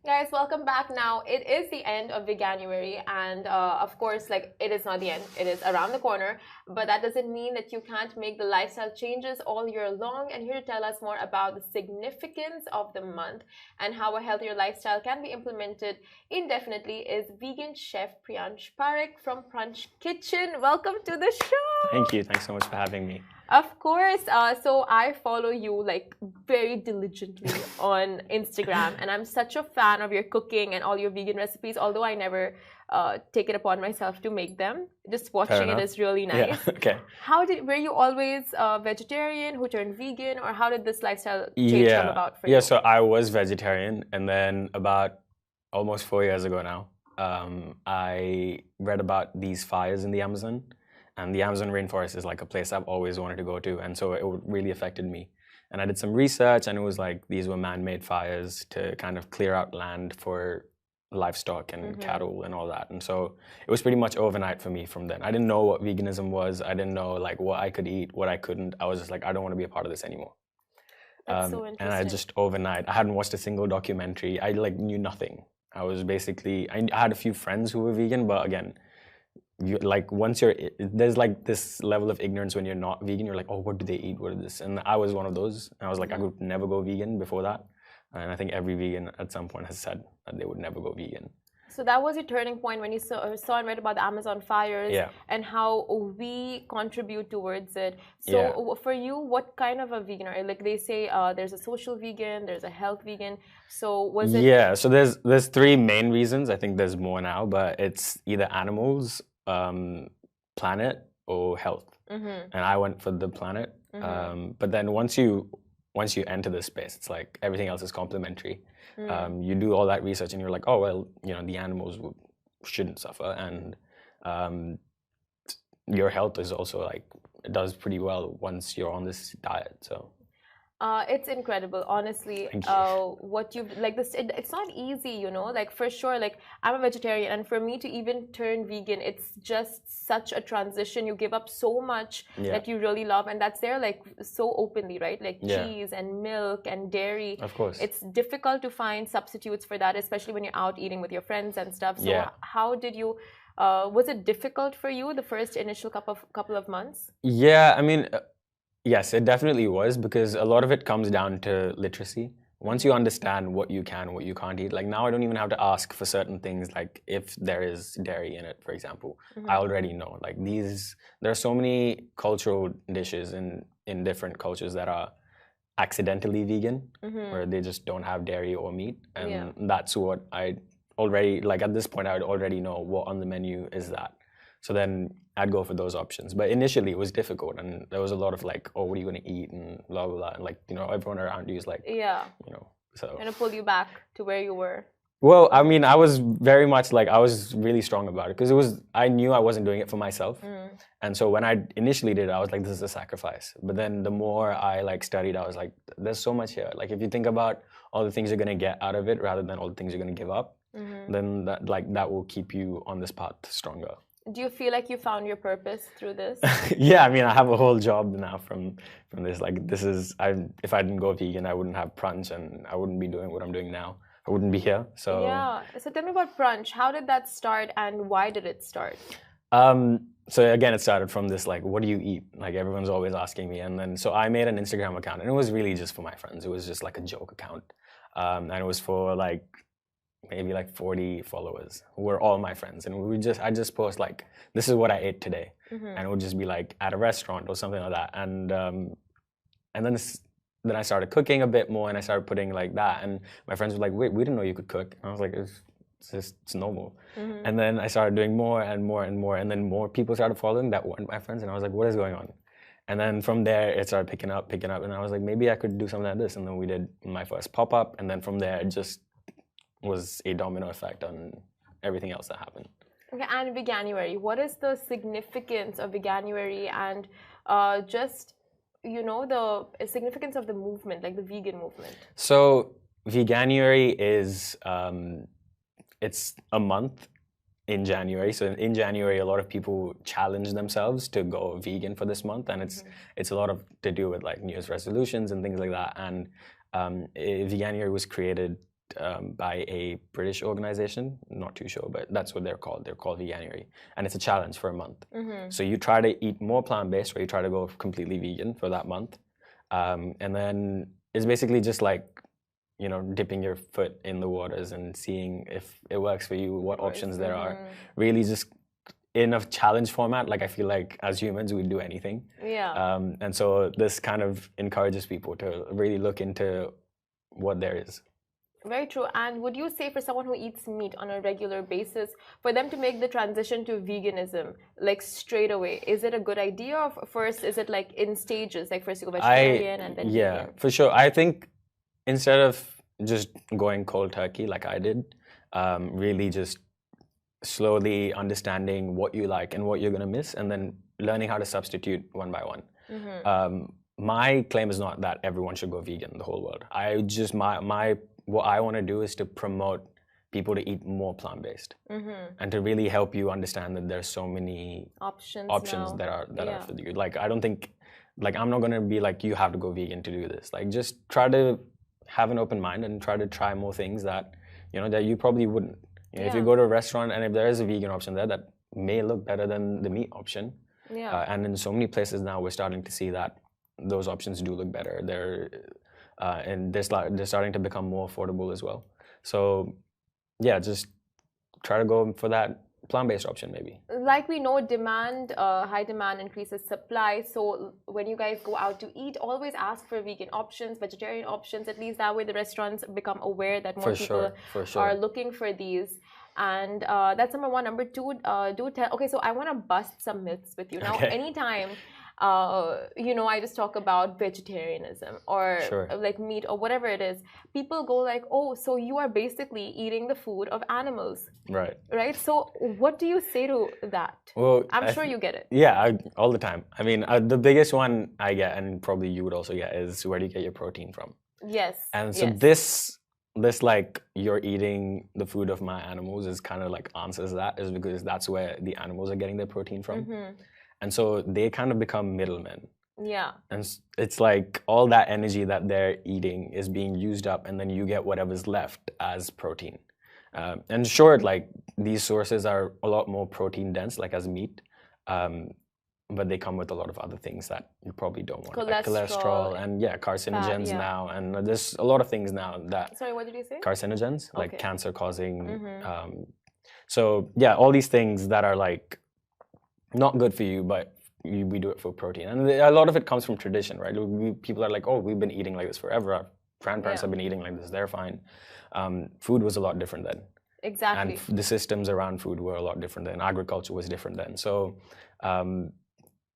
Guys, welcome back. Now, it is the end of Veganuary, and of course, like it is not the end, it is around the corner. But that doesn't mean that you can't make the lifestyle changes all year long. And here to tell us more about the significance of the month and how a healthier lifestyle can be implemented indefinitely is vegan chef Priyansh Parekh from Punch Kitchen. Welcome to the Thank show. you. Thanks so much for having me. Of course. So I follow you like very diligently on Instagram, and I'm such a fan of your cooking and all your vegan recipes. Although I never take it upon myself to make them, just Fair watching it enough. is really Yeah. nice. Okay. Were you always vegetarian who turned vegan, or how did this lifestyle change come Yeah. about for Yeah. you? So I was vegetarian, and then about almost 4 years ago now, I read about these fires in the Amazon, and the Amazon rainforest is like a place I've always wanted to go to, and so it really affected me. And I did some research, and it was like these were man-made fires to kind of clear out land for livestock and cattle and all that. And so it was pretty much overnight for me from then. I didn't know what veganism was. I didn't know like what I could eat, what I couldn't. I was just like, I don't want to be a part of this anymore. That's so And I interesting. just overnight, I hadn't watched a single documentary. I like knew nothing. I was basically, I had a few friends who were vegan, but again, you like once there's like this level of ignorance when you're not vegan. You're like, oh, what do they eat? What is this? And I was one of those. I was like, I could never go vegan before that. And I think every vegan at some point has said that they would never go vegan. So that was your turning point when you saw and read about the Amazon fires Yeah. and how we contribute towards it. So Yeah. for you, what kind of a vegan are you? Like they say, there's a social vegan, there's a health vegan. So was it? Yeah, so there's three main reasons. I think there's more now, but it's either animals, planet, or health. Mm-hmm, And I went for the planet. But then once you enter this space, it's like everything else is complementary. You do all that research, and you're like, oh well, the animals shouldn't suffer, and your health is also like it does pretty well once you're on this diet. So It's incredible, honestly. thank you. What you like this, it's not easy, like for sure. Like I'm a vegetarian, and for me to even turn vegan, it's just such a transition. You give up so much Yeah, that you really love, and that's there like so openly, right? Like yeah, cheese and milk and dairy. of course. It's difficult to find substitutes for that, especially when you're out eating with your friends and stuff. So Yeah. how did you? Was it difficult for you the first initial couple of months? Yeah, I mean, yes, it definitely was because a lot of it comes down to literacy. Once you understand what you can, what you can't eat, like now I don't even have to ask for certain things, like if there is dairy in it, for example. I already know. Like there are so many cultural dishes in different cultures that are accidentally vegan, where they just don't have dairy or meat, and Yeah. that's what I already like at this point. I would already know what on the menu is that. So then I'd go for those options. But initially it was difficult, and there was a lot of like, oh, what are you going to eat, and blah blah blah, and like everyone around you is like, Yeah. so. Gonna pull you back to where you were. Well, I mean, I was very much like I was really strong about it because I knew I wasn't doing it for myself, and so when I initially did it, I was like, this is a sacrifice. But then the more I like studied, I was like, there's so much here. Like if you think about all the things you're gonna get out of it, rather than all the things you're gonna give up, then that will keep you on this path stronger. Do you feel like you found your purpose through this? Yeah, I mean, I have a whole job now from this. Like, if I didn't go vegan, I wouldn't have brunch, and I wouldn't be doing what I'm doing now. I wouldn't be here. So Yeah. So tell me about brunch. How did that start, and why did it start? So again, it started from this like, what do you eat? Like everyone's always asking me, and then so I made an Instagram account, and it was really just for my friends. It was just like a joke account, and it was for like maybe like 40 followers who were all my friends, and I just post like, this is what I ate today, and it would just be like at a restaurant or something like that, and then I started cooking a bit more, and I started putting like that, and my friends were like, wait, we didn't know you could cook. And I was like, it's normal. And then I started doing more and more and more, and then more people started following that weren't my friends, and I was like, what is going on? And then from there it started picking up, and I was like, maybe I could do something like this, and then we did my first pop-up, and then from there it just was a domino effect on everything else that happened. Okay, and Veganuary. What is the significance of Veganuary, and just the significance of the movement, like the vegan movement? So Veganuary is it's a month in January. So in January, a lot of people challenge themselves to go vegan for this month, and it's a lot of to do with like New Year's resolutions and things like that. And Veganuary was created by a British organization. Not too sure, but that's what they're called. They're called Veganuary, and it's a challenge for a month. So you try to eat more plant-based, or you try to go completely vegan for that month, and then it's basically just like, you know, dipping your foot in the waters and seeing if it works for you, what options there are. Really, just in a challenge format. Like, I feel like as humans, we do anything. Yeah. And so this kind of encourages people to really look into what there is. Very true. And would you say for someone who eats meat on a regular basis, for them to make the transition to veganism, like straight away, is it a good idea? Or first, is it like in stages? Like first you go vegetarian and then vegan? For sure. I think instead of just going cold turkey like I did, really just slowly understanding what you like and what you're going to miss, and then learning how to substitute one by one. My claim is not that everyone should go vegan in the whole world. I just, what I want to do is to promote people to eat more plant-based, and to really help you understand that there's so many options that are for you. Like, I don't think, like, I'm not going to be like, you have to go vegan to do this. Like, just try to have an open mind and try to try more things that, you know, that you probably wouldn't. You know, if you go to a restaurant and if there is a vegan option there that may look better than the meat option, and in so many places now we're starting to see that those options do look better. And they're starting to become more affordable as well. So yeah, just try to go for that plant-based option maybe. Like we know, high demand increases supply. So when you guys go out to eat, always ask for vegan options, vegetarian options. At least that way the restaurants become aware that more people are looking for these. And that's number one. Number two, do tell. Okay, so I want to bust some myths with you now. Anytime, you know, I just talk about vegetarianism or like meat or whatever it is, people go like, oh, so you are basically eating the food of animals. Right. So what do you say to that? Well, I'm sure you get it. Yeah, all the time. I mean, the biggest one I get, and probably you would also get, is where do you get your protein from? Yes. And so this like, you're eating the food of my animals is kind of like answers that, is because that's where the animals are getting their protein from. And so they kind of become middlemen. Yeah. And it's like all that energy that they're eating is being used up, and then you get whatever's left as protein. And sure, like, these sources are a lot more protein dense, like as meat, but they come with a lot of other things that you probably don't want, like cholesterol and carcinogens now. And there's a lot of things now that... Sorry, what did you say? Carcinogens, like cancer causing. So yeah, all these things that are like not good for you, but we do it for protein. And a lot of it comes from tradition, right? People are like, oh, we've been eating like this forever. Our grandparents have been eating like this. They're fine. Food was a lot different then. Exactly. And the systems around food were a lot different then. Agriculture was different then. So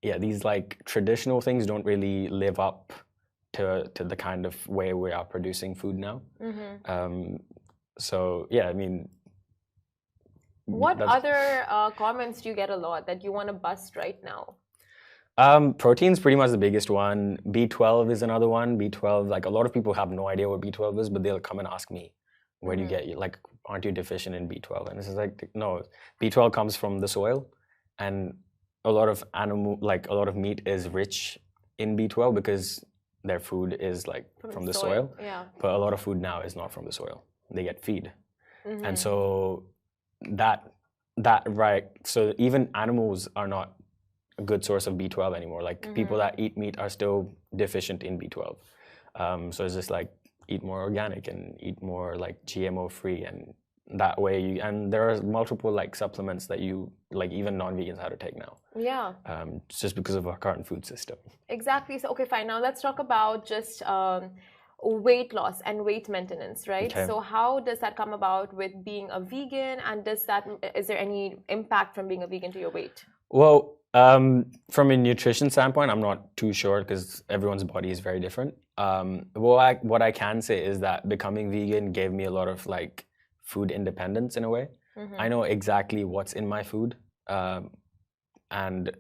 yeah, these like traditional things don't really live up to the kind of way we are producing food now. So yeah, I mean, what other comments do you get a lot that you want to bust right now? Protein's pretty much the biggest one. B12 is another one. B12, like, a lot of people have no idea what B12 is, but they'll come and ask me, where do you get, like, aren't you deficient in B12? And this is like, no, B12 comes from the soil, and a lot of a lot of meat is rich in B12 because their food is like from the soil. But a lot of food now is not from the soil. They get feed. And so so even animals are not a good source of B12 anymore. Like, people that eat meat are still deficient in B12. So it's just like, eat more organic and eat more like GMO free, and that way and there are multiple like supplements that you, like, even non-vegans have to take now. Yeah. Just because of our current food system. Exactly. So okay, fine. Now let's talk about just weight loss and weight maintenance, right? Okay. So how does that come about with being a vegan, and is there any impact from being a vegan to your weight? Well, from a nutrition standpoint, I'm not too sure because everyone's body is very different. What I can say is that becoming vegan gave me a lot of like food independence in a way. I know exactly what's in my food, and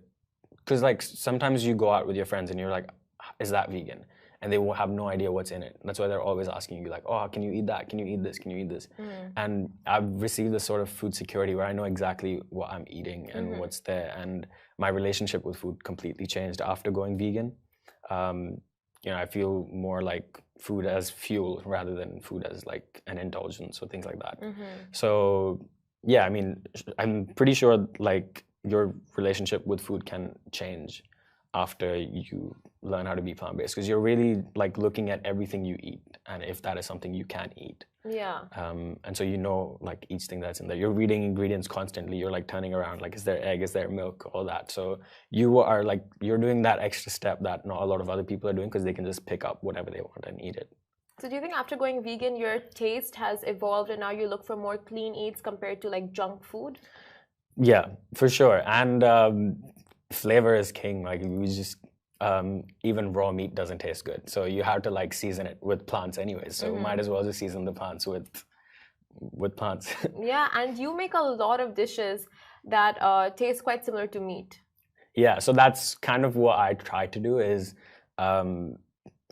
because like sometimes you go out with your friends and you're like, is that vegan? And they will have no idea what's in it. That's why they're always asking you like, oh, can you eat that? Can you eat this? Can you eat this? And I've received this sort of food security where I know exactly what I'm eating and what's there. And my relationship with food completely changed after going vegan. You know, I feel more like food as fuel rather than food as like an indulgence or things like that. So yeah, I mean, I'm pretty sure like your relationship with food can change after you learn how to be plant-based, because you're really like looking at everything you eat and if that is something you can eat. Yeah. And so you know like each thing that's in there. You're reading ingredients constantly. You're like turning around, like is there egg, is there milk, all that. So you are like, you're doing that extra step that not a lot of other people are doing, because they can just pick up whatever they want and eat it. So do you think after going vegan, your taste has evolved and now you look for more clean eats compared to like junk food? Yeah, for sure. And flavor is king. Like we just even raw meat doesn't taste good, so you have to like season it with plants anyways. So might as well just season the plants with plants. Yeah, and you make a lot of dishes that taste quite similar to meat. Yeah, so that's kind of what I try to do, is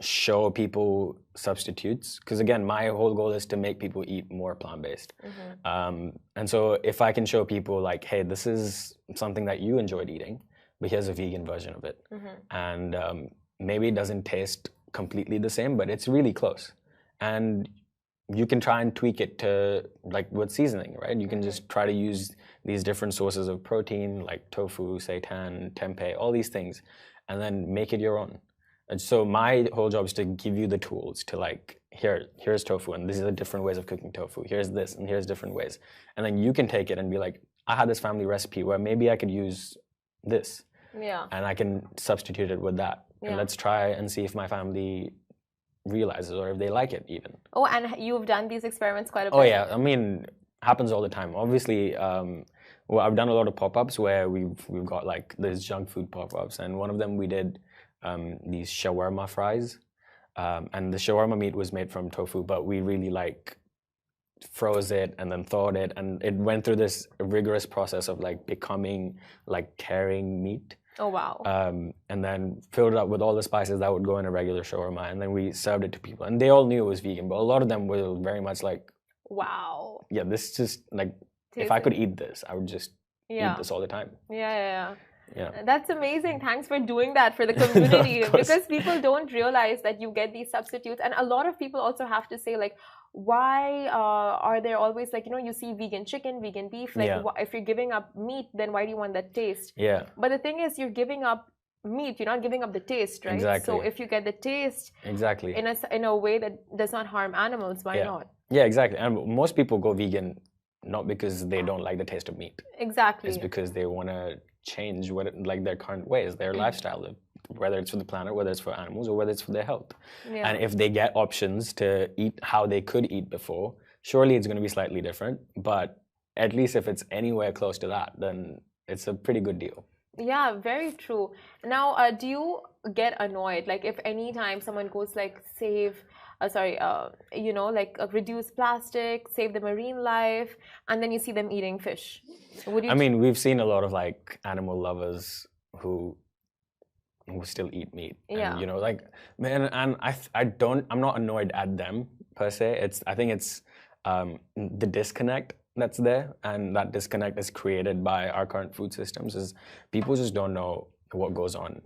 show people substitutes, because again, my whole goal is to make people eat more plant-based. And so if I can show people like, hey, this is something that you enjoyed eating, but here's a vegan version of it. And maybe it doesn't taste completely the same, but it's really close. And you can try and tweak it to like with seasoning, right? You can just try to use these different sources of protein like tofu, seitan, tempeh, all these things, and then make it your own. And so my whole job is to give you the tools to like, here's tofu, and these are the different ways of cooking tofu. Here's this, and here's different ways. And then you can take it and be like, I had this family recipe where maybe I could use this. Yeah. And I can substitute it with that. And let's try and see if my family realizes or if they like it even. Oh, and you've done these experiments quite a bit. Oh yeah, I mean, happens all the time. Obviously, well, I've done a lot of pop-ups where we've got like these junk food pop-ups, and one of them we did these shawarma fries, and the shawarma meat was made from tofu, but we really like froze it and then thawed it, and it went through this rigorous process of like becoming like carrying meat. Oh wow. And then filled it up with all the spices that would go in a regular shawarma, and then we served it to people, and they all knew it was vegan, but a lot of them were very much like, wow, yeah, this just like, if I could eat this, I would just eat this all the time. Yeah. That's amazing. Thanks for doing that for the community. Because people don't realize that you get these substitutes, and a lot of people also have to say like, why are there always like, you know, you see vegan chicken, vegan beef, like if you're giving up meat, then why do you want that taste? Yeah. But the thing is, you're giving up meat, you're not giving up the taste, right? Exactly. So if you get the taste in a way that does not harm animals, why not? Yeah, exactly. And most people go vegan not because they don't like the taste of meat. Exactly. It's because they want to change like their current ways, their lifestyle, whether it's for the planet, whether it's for animals, or whether it's for their health. And if they get options to eat how they could eat before, surely it's going to be slightly different. But at least if it's anywhere close to that, then it's a pretty good deal. Yeah, very true. Now, do you get annoyed? Like if any time someone goes like you know, like reduce plastic, save the marine life, and then you see them eating fish. Would you? I mean, we've seen a lot of like animal lovers who still eat meat. Yeah. And, you know, like, man, and I'm not annoyed at them per se. I think it's the disconnect that's there, and that disconnect is created by our current food systems. Is people just don't know what goes on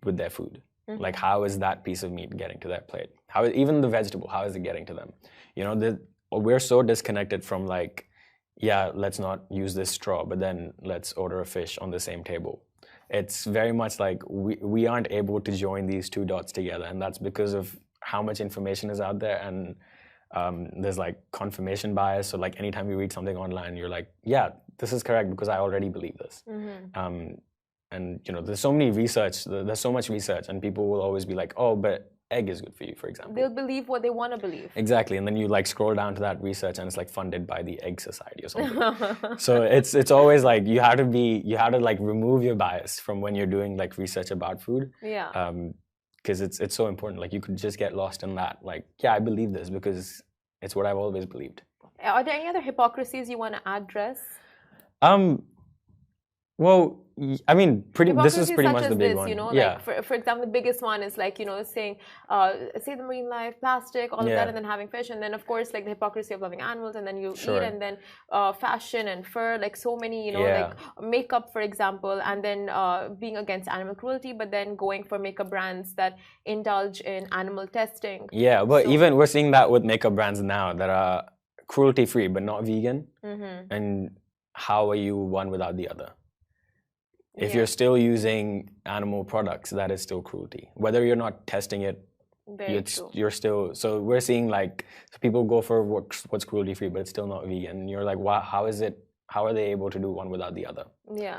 with their food. Like, how is that piece of meat getting to their plate? How is even the vegetable? How is it getting to them? You know, we're so disconnected from like, yeah, let's not use this straw, but then let's order a fish on the same table. It's very much like we aren't able to join these two dots together, and that's because of how much information is out there, and there's like confirmation bias. So like anytime you read something online, you're like, yeah, this is correct because I already believe this. And you know, there's so much research, and people will always be like, oh, but egg is good for you, for example. They'll believe what they want to believe. Exactly. And then you like scroll down to that research, and it's like funded by the Egg Society or something. So it's always like you have to like remove your bias from when you're doing like research about food. Yeah. Because it's so important. Like you could just get lost in that. Like, yeah, I believe this because it's what I've always believed. Are there any other hypocrisies you want to address? Well, I mean, this is Hypocrisy pretty such much the as big this, one. like Yeah, for example, the biggest one is like, saying, say the marine life, plastic, all of that, yeah, and then having fish, and then of course like the hypocrisy of loving animals, and then you eat, sure. and then fashion and fur, like so many, like Yeah, makeup, for example, and then being against animal cruelty, but then going for makeup brands that indulge in animal testing. yeah, but So, even we're seeing that with makeup brands now that are cruelty free but not vegan. mm-hmm. And how are you one without the other? If Yeah, you're still using animal products, that is still cruelty. Whether you're not testing it, very true. you're still. So we're seeing like people go for what's cruelty free, but it's still not vegan. And you're like, wow, how is it? How are they able to do one without the other? Yeah.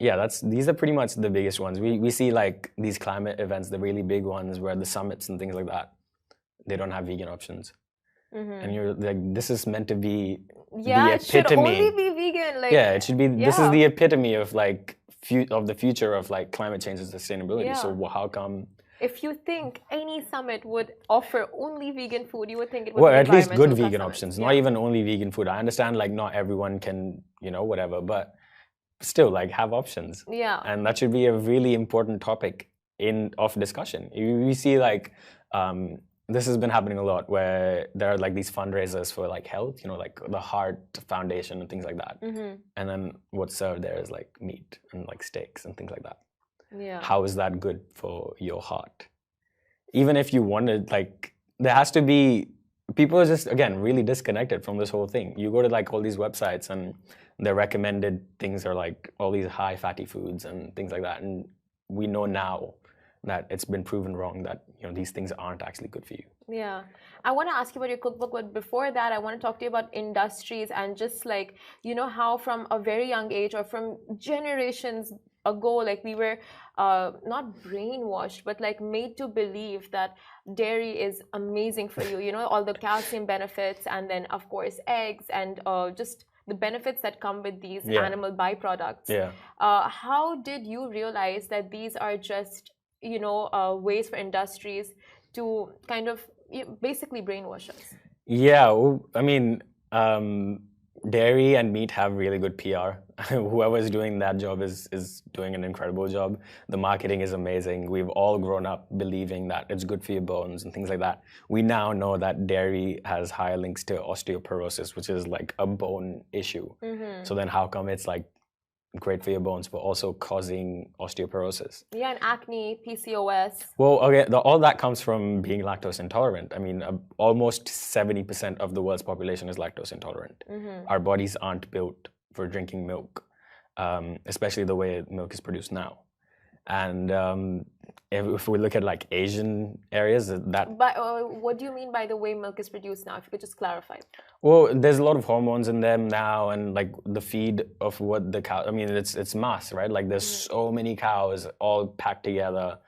Yeah, these are pretty much the biggest ones. We see like these climate events, the really big ones, where the summits and things like that, they don't have vegan options, and you're like, this is meant to be Yeah, the it should only epitome. be vegan. Like, Yeah, it should be. This is yeah, the epitome of like of the future of like climate change and sustainability. So yeah. how come? If you think any summit would offer only vegan food, you would think it would Well, be at least good environmental vegan summit. options, not Yeah, even only vegan food. I understand like not everyone can, whatever, but still like have options. yeah, And that should be a really important topic of discussion. We see like this has been happening a lot where there are like these fundraisers for like health, like the Heart Foundation and things like that. And then what's served there is like meat and like steaks and things like that. yeah, How is that good for your heart? Even if you wanted, like, there has to be, people are just, again, really disconnected from this whole thing. You go to like all these websites and their recommended things are like all these high fatty foods and things like that. And we know now that it's been proven wrong that, these things aren't actually good for you. yeah. I want to ask you about your cookbook, but before that, I want to talk to you about industries and just like, how from a very young age or from generations ago, like we were not brainwashed, but like made to believe that dairy is amazing for you, all the calcium benefits, and then of course eggs and just the benefits that come with these Yeah. animal byproducts. Yeah. How did you realize that these are just, ways for industries to kind of basically brainwash us? Yeah, well, I mean, dairy and meat have really good PR. Whoever's doing that job is doing an incredible job. The marketing is amazing. We've all grown up believing that it's good for your bones and things like that. We now know that dairy has higher links to osteoporosis, which is like a bone issue. So then how come it's like great for your bones, but also causing osteoporosis? Yeah, and acne, PCOS. Well, okay, all that comes from being lactose intolerant. I mean, almost 70% of the world's population is lactose intolerant. Our bodies aren't built for drinking milk, especially the way milk is produced now. And if we look at like Asian areas, But what do you mean by the way milk is produced now? If you could just clarify. well, there's a lot of hormones in them now, and like the feed of what the cow. I mean, it's mass, right? Like there's so many cows all packed together.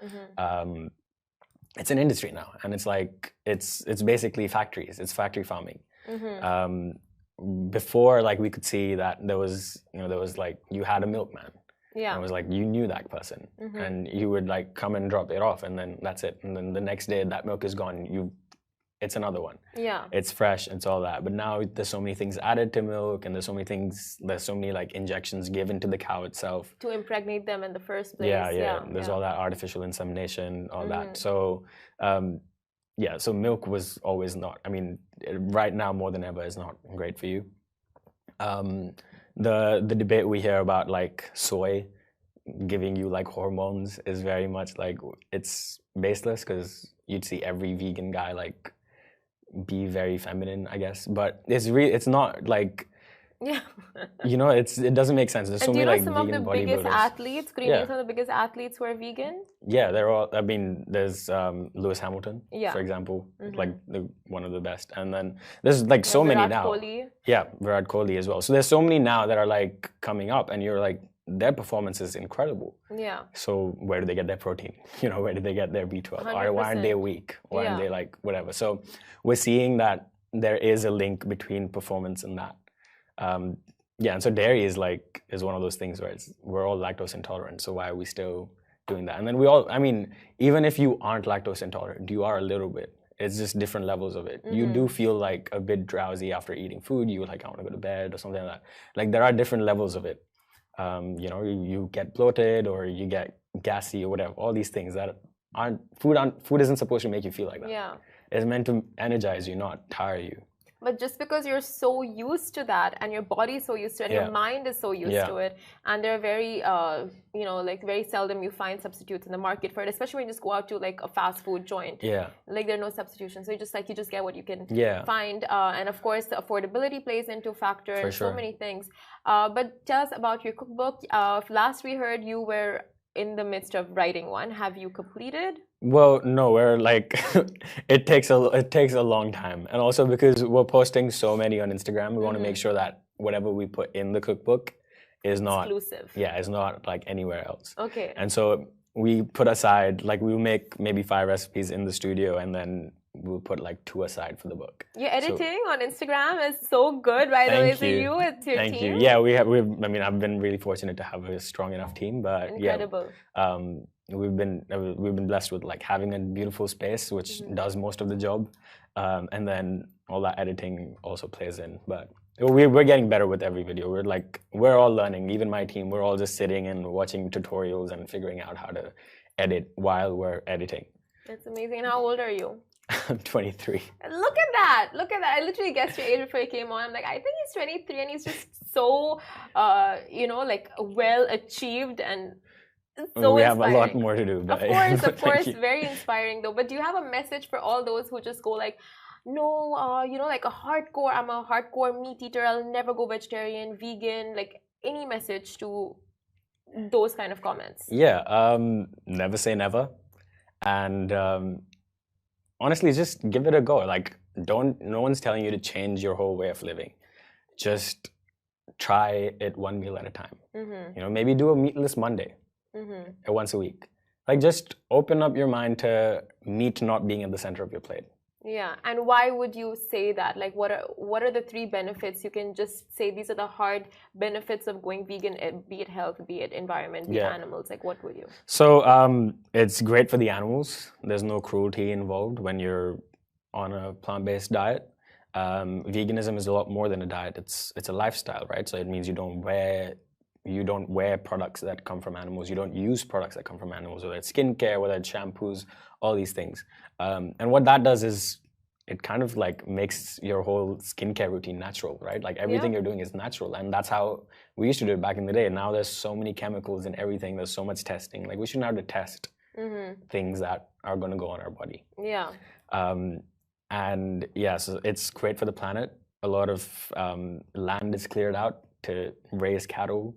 It's an industry now, and it's like it's basically factories. It's factory farming. Before, like we could see that there was like you had a milkman. Yeah. And it was like you knew that person, and you would like come and drop it off, and then that's it. And then the next day, that milk is gone. It's another one. Yeah. It's fresh. It's all that. But now there's so many things added to milk, and there's so many like injections given to the cow itself to impregnate them in the first place. Yeah. There's all that artificial insemination, all that. So so milk was always not. I mean, right now more than ever is not great for you. The debate we hear about like soy giving you like hormones is very much like it's baseless, because you'd see every vegan guy like be very feminine, I guess, but it's not like it doesn't make sense. There's so And do many you know like some of vegan the biggest bodybuilders. athletes? Could you name some of the biggest athletes who are vegan? Yeah, they're all. I mean, there's Lewis Hamilton, for example, like one of the best, and then there's like so many Virat now. Kohli. Yeah, Virat Kohli as well. So there's so many now that are like coming up, and you're like, their performance is incredible. Yeah. So where do they get their protein? Where do they get their B12? Or why aren't they weak? Why aren't they like whatever? So we're seeing that there is a link between performance and that. And so dairy is one of those things where we're all lactose intolerant. So why are we still doing that? And then even if you aren't lactose intolerant, you are a little bit. It's just different levels of it. You do feel like a bit drowsy after eating food. You like, I want to go to bed or something like that. Like there are different levels of it. you get bloated or you get gassy or whatever. All these things that food isn't supposed to make you feel like that. Yeah. It's meant to energize you, not tire you. But just because you're so used to that and your body's so used to it and your mind is so used to it, and they're very, like very seldom you find substitutes in the market for it, especially when you just go out to like a fast food joint. Yeah. Like there are no substitutions. So you just get what you can find. And of course, the affordability plays into factor and so many things. But tell us about your cookbook. Last we heard you were in the midst of writing one. Have you completed? Well, no, we're like it takes a long time, and also because we're posting so many on Instagram, we want to make sure that whatever we put in the cookbook is not exclusive. Yeah, it's not like anywhere else. Okay. And so we put aside, like, we'll make maybe 5 recipes in the studio, and then we'll put like 2 aside for the book. Your editing on Instagram is so good, by the way. So you with your team. Thank you. Yeah, I mean, I've been really fortunate to have a strong enough team, but incredible. We've been blessed with like having a beautiful space which does most of the job, and then all that editing also plays in. But we're getting better with every video. We're all learning. Even my team, we're all just sitting and watching tutorials and figuring out how to edit while we're editing. That's amazing. And how old are you? I'm 23. Look at that. Look at that. I literally guessed your age before you came on. I'm like, I think he's 23 and he's just so, like well achieved and so we inspiring. have a lot more to do. But of course. Very inspiring though. But do you have a message for all those who just go like, no, like I'm a hardcore meat eater. I'll never go vegetarian, vegan, like any message to those kind of comments? Yeah. Never say never. And honestly, just give it a go. Like, no one's telling you to change your whole way of living. Just try it one meal at a time. Maybe do a meatless Monday once a week. Like, just open up your mind to meat not being at the center of your plate. Yeah, and why would you say that? Like, what are the 3 benefits? You can just say these are the hard benefits of going vegan, be it health, be it environment, be it animals. Like, what would you? So it's great for the animals. There's no cruelty involved when you're on a plant-based diet. Veganism is a lot more than a diet. It's a lifestyle, right? So it means you don't wear products that come from animals. You don't use products that come from animals, whether it's skincare, whether it's shampoos, all these things. And what that does is it kind of like makes your whole skincare routine natural, right? Like everything you're doing is natural. And that's how we used to do it back in the day. Now there's so many chemicals in everything. There's so much testing. Like we shouldn't have to test things that are going to go on our body. Yeah. And yeah, so it's great for the planet. A lot of land is cleared out to raise cattle,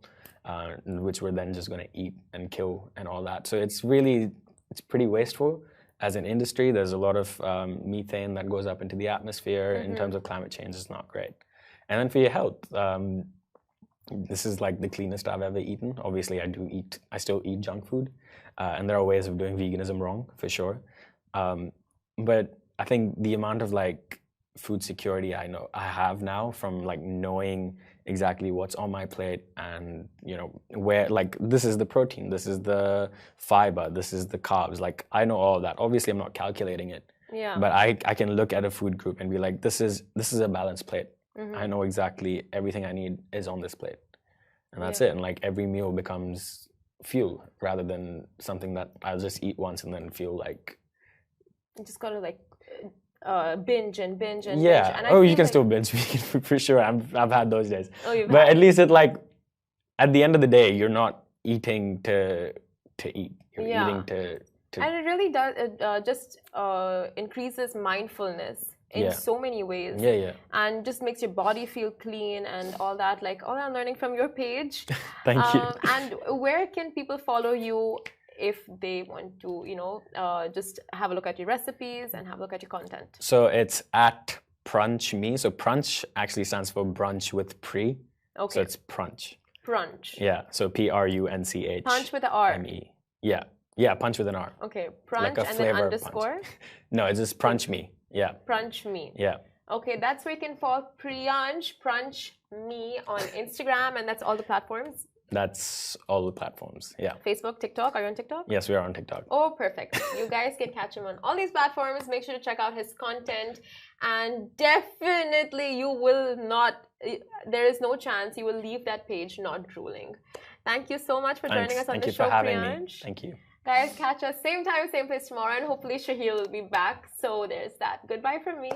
which we're then just going to eat and kill and all that. So it's pretty wasteful. As an industry, there's a lot of methane that goes up into the atmosphere. In terms of climate change. It's not great. And then for your health, this is like the cleanest I've ever eaten. Obviously, I still eat junk food, and there are ways of doing veganism wrong, for sure. But I think the amount of like food security I have now from like knowing exactly what's on my plate and where, like, this is the protein, this is the fiber, this is the carbs, like I know all of that. Obviously I'm not calculating it, but I can look at a food group and be like, this is a balanced plate. I know exactly everything I need is on this plate, and that's it. And like every meal becomes fuel rather than something that I'll just eat once and then feel like you just gotta like binge and binge. And you can still binge vegan food for sure. I've had those days. But at least it like at the end of the day, you're not eating to eat. You're eating to. And it really does. It just increases mindfulness in so many ways. Yeah. And just makes your body feel clean and all that. Like all I'm learning from your page. Thank you. And where can people follow you if they want to, just have a look at your recipes and have a look at your content? So it's at PrunchMe. So Prunch actually stands for brunch with pre. Okay. So it's Prunch. Prunch. Yeah. So Prunch. Punch with an R. M-E. Yeah. Punch with an R. Okay. Prunch like and then underscore. No, it's just PrunchMe. Yeah. PrunchMe. Yeah. Okay, that's where you can follow Priyansh, PrunchMe on Instagram, and that's all the platforms. That's all the platforms, yeah. Facebook, TikTok. Are you on TikTok? Yes, we are on TikTok. Oh, perfect. You guys can catch him on all these platforms. Make sure to check out his content. And definitely you will not there is no chance you will leave that page not drooling. Thank you so much for joining Thanks. us on Thank the you show, for having Priyansh. me. Thank you. Guys, catch us same time, same place tomorrow, and hopefully Shahil will be back. So there's that. Goodbye from me.